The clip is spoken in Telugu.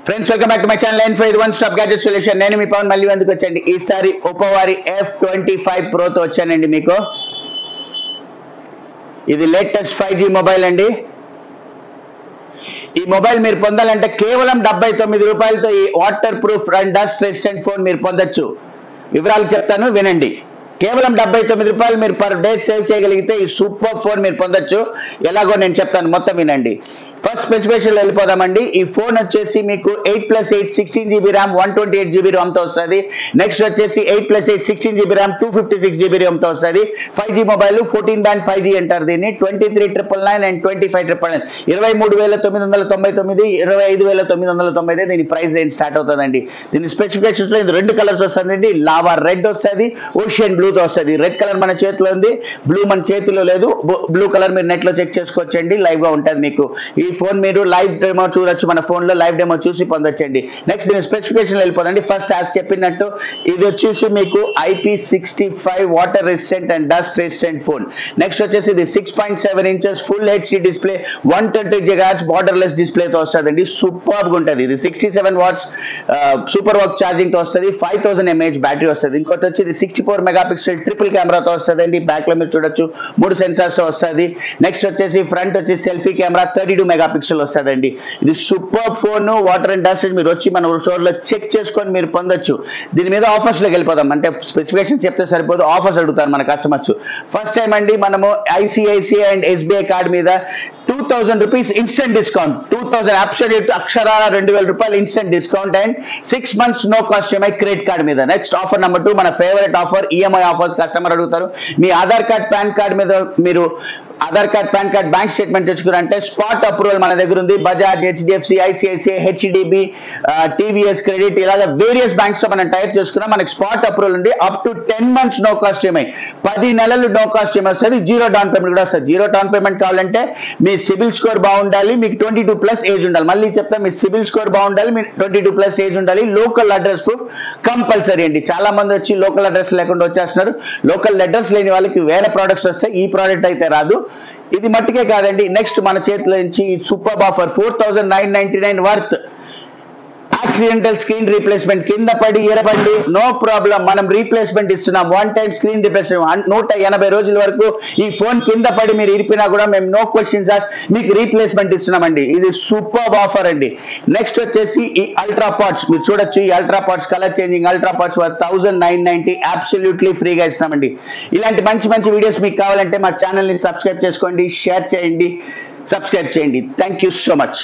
Friends welcome back to my channel N5 one stop gadget solution. నేను మీ పవన్ మళ్ళీ ఎందుకు వచ్చండి. ఈసారి ఒప్పో వారి F25 Pro తో వచ్చానండి. మీకు ఇది లేటెస్ట్ 5G మొబైల్ అండి. ఈ మొబైల్ మీరు పొందాలంటే కేవలం 79 రూపాయలతో ఈ water proof and dust resistant phone మీరు పొందొచ్చు. వివరాలు చెప్తాను వినండి. కేవలం 79 రూపాయలు మీరు పర్ డే సేవ్ చేయగలిగితే ఈ సూపర్ ఫోన్ మీరు పొందొచ్చు. ఎలాగో నేను చెప్తాను, మొత్తం వినండి. ఫస్ట్ స్పెసిఫికేషన్ వెళ్ళిపోదామండి. ఈ ఫోన్ వచ్చేసి మీకు 8+8 16GB ర్యామ్ 128GB ROM తో వస్తుంది. నెక్స్ట్ వచ్చేసి 8+8 16GB ర్యామ్ 256GB ROM తో వస్తుంది. 5G మొబైల్ 14 బ్యాండ్ 5G అంటారు దీన్ని. 23,999 అండ్ 25,999 23,999 25,999 దీని ప్రైస్ రేంజ్ స్టార్ట్ అవుతుందండి. దీని స్పెసిఫికేషన్స్ లో ఇది 2 కలర్స్ వస్తుందండి. లావా రెడ్ వస్తుంది, ఓషియన్ బ్లూ తో వస్తుంది. రెడ్ కలర్ మన చేతిలో ఉంది, బ్లూ మన చేతిలో లేదు. బ్లూ కలర్ మీరు నెట్ లో చెక్ చేసుకోవచ్చండి, లైవ్ గా ఉంటుంది మీకు. ఈ ఫోన్ మీరు లైవ్ డెమో చూడొచ్చు, మన ఫోన్ లో లైవ్ డెమో చూసి పొందొచ్చండి. నెక్స్ట్ దీని స్పెసిఫికేషన్ వెళ్ళిపోదండి. ఫస్ట్ యాజ్ చెప్పినట్టు ఇది వచ్చేసి మీకు IP65 water resistant and dust resistant phone. Next వచ్చేసి ఇది 6.7 inches full HD display 120 GHz borderless display తో వస్తుందండి. సూపర్ గా ఉంటుంది. ఇది 67 వాట్స్ సూపర్ వర్క్ ఛార్జింగ్ తో వస్తుంది. 5000 mAh బ్యాటరీ వస్తుంది. ఇంకోటి వచ్చి ఇది 64 మెగాపిక్సెల్ ట్రిపుల్ కెమెరాతో వస్తుందండి. బ్యాక్ లో మీరు చూడొచ్చు 3 సెన్సార్స్ తో వస్తుంది. నెక్స్ట్ వచ్చేసి ఫ్రంట్ వచ్చి సెల్ఫీ కెమెరా 32 మెగాపిక్సెల్ వస్తుందండి. ఇది super phone. Water and dust మీరు వచ్చి మన స్టోర్ లో చెక్ చేసుకొని మీరు పొందొచ్చు. దీని మీద ఆఫర్స్ లోకి వెళ్ళిపోదాం. అంటే స్పెసిఫికేషన్ చెప్తే సరిపోదు, ఆఫర్స్ అడుగుతారు మన కస్టమర్స్. ఫస్ట్ టైం అండి మనము ICICI అండ్ SBI కార్డ్ మీద 2000 రూపీస్ ఇన్స్టెంట్ డిస్కౌంట్. 2000 అబ్సల్యూట్ అక్షరాల 2000 రూపాయలు instant discount and 6 months no cost EMI credit card మీద. నెక్స్ట్ ఆఫర్ నెంబర్ 2 మన favourite offer EMI offers. Customer అడుగుతారు మీ ఆధార్ కార్డ్ పాన్ కార్డ్ మీద మీరు Aadhaar card PAN card bank statement తెచ్చుకున్నారంటే స్పాట్ అప్రూవల్ మన దగ్గర ఉంది. Bajaj, HDFC, ICICI, HDB, TVS credit ఇలాగ వేరియస్ బ్యాంక్స్ తో మనం టైప్ చేసుకున్నాం. మనకి స్పాట్ అప్రూవల్ ఉంది. Up to 10 months no cost EMI, 10 నెలలు నో కాస్ట్ EMI వస్తుంది. జీరో డౌన్ పేమెంట్ కూడా వస్తుంది. జీరో డౌన్ పేమెంట్ కావాలంటే మీ సిబిల్ స్కోర్ బాగుండాలి, మీకు 22+ ఏజ్ ఉండాలి. మళ్ళీ చెప్తా, మీ సిబిల్ స్కోర్ బాగుండాలి, మీకు 22+ ఏజ్ ఉండాలి. లోకల్ అడ్రస్ ప్రూఫ్ కంపల్సరీ అండి. చాలా మంది వచ్చి లోకల్ అడ్రస్ లేకుండా వచ్చేస్తున్నారు. లోకల్ అడ్రస్ లేని వాళ్ళకి వేరే ప్రోడక్ట్స్ వస్తాయి, ఈ ప్రోడక్ట్ అయితే రాదు. ఇది మట్టుకే కాదండి. నెక్స్ట్ మన చేతిలో నుంచి super offer 4,999 worth accidental screen replacement. కింద పడి ఎరపడి నో ప్రాబ్లం, మనం రీప్లేస్మెంట్ ఇస్తున్నాం. 1 time స్క్రీన్ రీప్లేస్మెంట్ 180 రోజుల వరకు ఈ ఫోన్ కింద పడి మీరు ఇరిపినా కూడా మేము నో క్వశ్చన్స్ ఆస్క్ మీకు రీప్లేస్మెంట్ ఇస్తున్నామండి. ఇది సూపర్ ఆఫర్ అండి. నెక్స్ట్ వచ్చేసి ఈ అల్ట్రా పాడ్స్ మీరు చూడొచ్చు. ఈ ultra pods colour changing ultra pods 1990 absolutely ఫ్రీగా ఇస్తామండి. ఇలాంటి మంచి మంచి వీడియోస్ మీకు కావాలంటే మా ఛానల్ని సబ్స్క్రైబ్ చేసుకోండి, షేర్ చేయండి, సబ్స్క్రైబ్ చేయండి. Thank you so much.